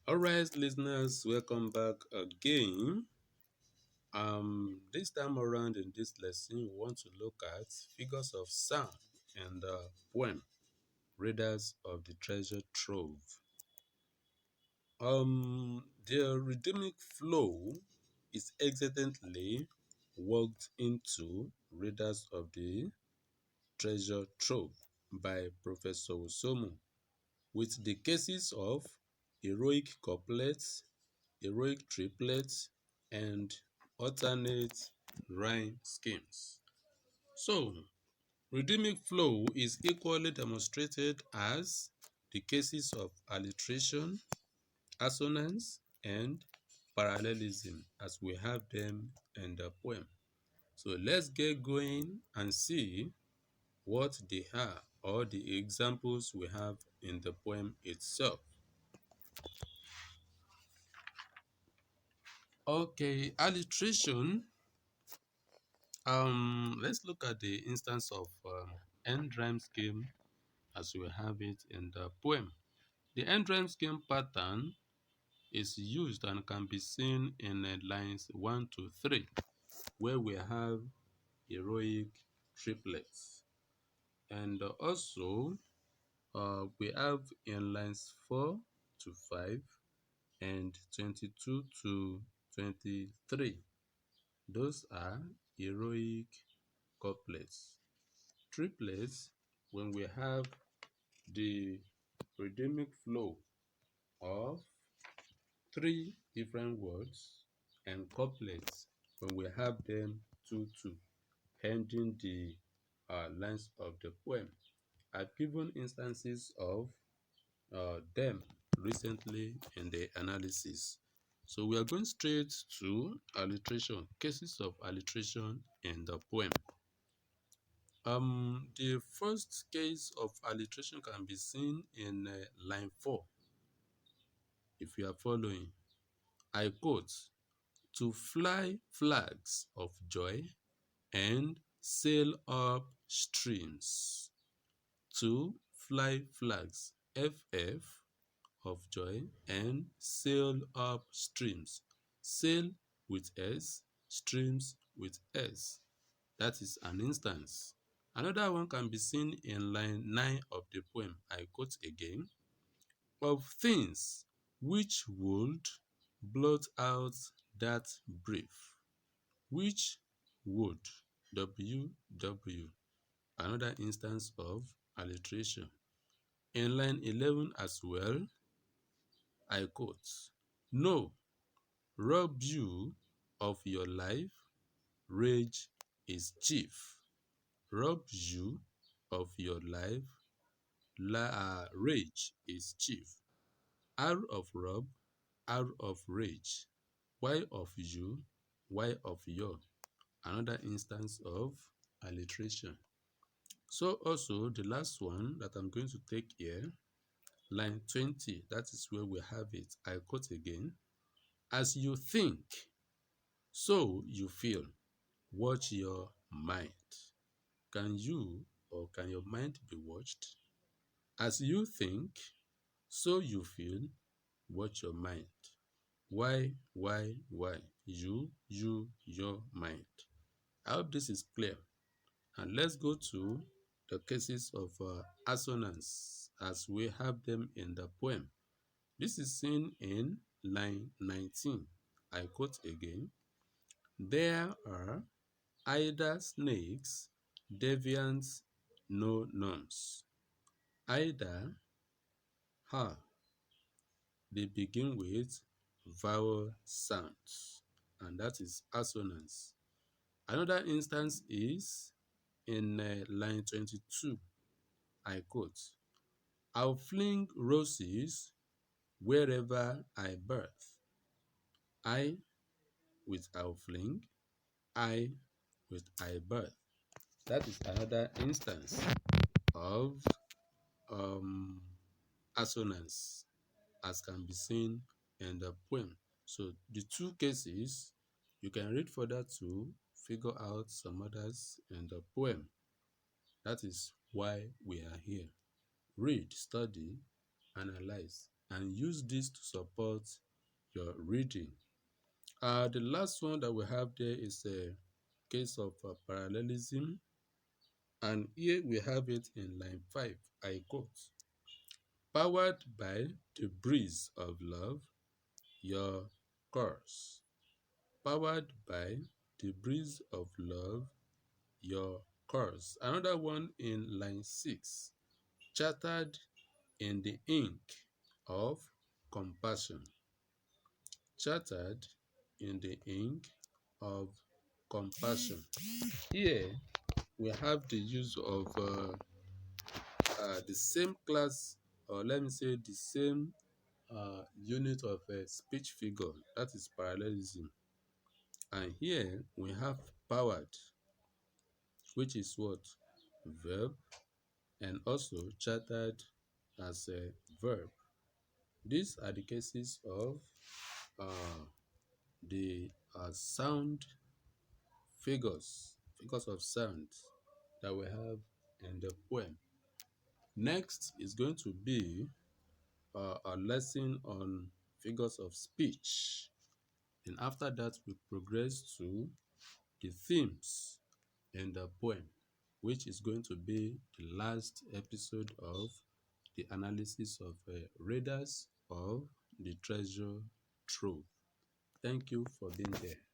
Alright, listeners, welcome back again. This time around in this lesson, we want to look at figures of sound in the poem Readers of the Treasure Trove. The rhythmic flow is excellently worked into Readers of the Treasure Trove by Professor Osomu, with the cases of heroic couplets, heroic triplets, and alternate rhyme schemes. So, rhythmic flow is equally demonstrated as the cases of alliteration, assonance, and parallelism as we have them in the poem. So let's get going and see what they are or the examples we have in the poem itself. Okay, alliteration. Let's look at the instance of end rhyme scheme as we have it in the poem. The end rhyme scheme pattern is used and can be seen in lines 1 to 3, where we have heroic triplets. And also, we have in lines 4 to 5 and 22 to 23. Those are heroic couplets. Triplets, when we have the rhythmic flow of three different words, and couplets when we have them 2-2, ending the lines of the poem. I've given instances of them recently in the analysis. So we are going straight to alliteration, cases of alliteration in the poem. The first case of alliteration can be seen in line 4. If you are following, I quote, "To fly flags of joy and sail up streams." To fly flags, FF, of joy and sail up streams. Sail with S, streams with S. That is an instance. Another one can be seen in line 9 of the poem. I quote again, "Of things which would blot out that brief." Which would, WW. Another instance of alliteration. In line 11 as well, I quote, "No, rob you of your life, rage is chief." Rob you of your life, rage is chief. R of rob, R of rage. Y of you, Y of your. Another instance of alliteration. So also the last one that I'm going to take here, line 20, that is where we have it. I quote again, "As you think, so you feel. Watch your mind." Can you or can your mind be watched? As you think, so you feel. Watch your mind. Why? You, your mind. I hope this is clear. And let's go to the cases of assonance as we have them in the poem. This is seen in line 19. I quote again, "There are either snakes, deviants, no nuns." Either, ha, they begin with vowel sounds, and that is assonance. Another instance is in line 22. I quote, "I'll fling roses wherever I birth." I with I'll fling, I with I birth. That is another instance of assonance as can be seen in the poem. So the two cases, you can read further to figure out some others in the poem. That is why we are here. Read, study, analyze, and use this to support your reading. The last one that we have there is a case of parallelism, and here we have it in line 5. I quote, "Powered by the breeze of love, your course. Powered by the breeze of love, your course." Another one in line 6. "Chattered in the ink of compassion." Chattered in the ink of compassion. Here we have the use of the same class, or let me say the same unit of a speech figure, that is parallelism. And here we have powered, which is what? Verb, and also chattered as a verb. These are the cases of the sound figures of sound that we have in the poem. Next is going to be a lesson on figures of speech. And after that, we progress to the themes in the poem, which is going to be the last episode of the analysis of readers of the Treasure-Trove. Thank you for being there.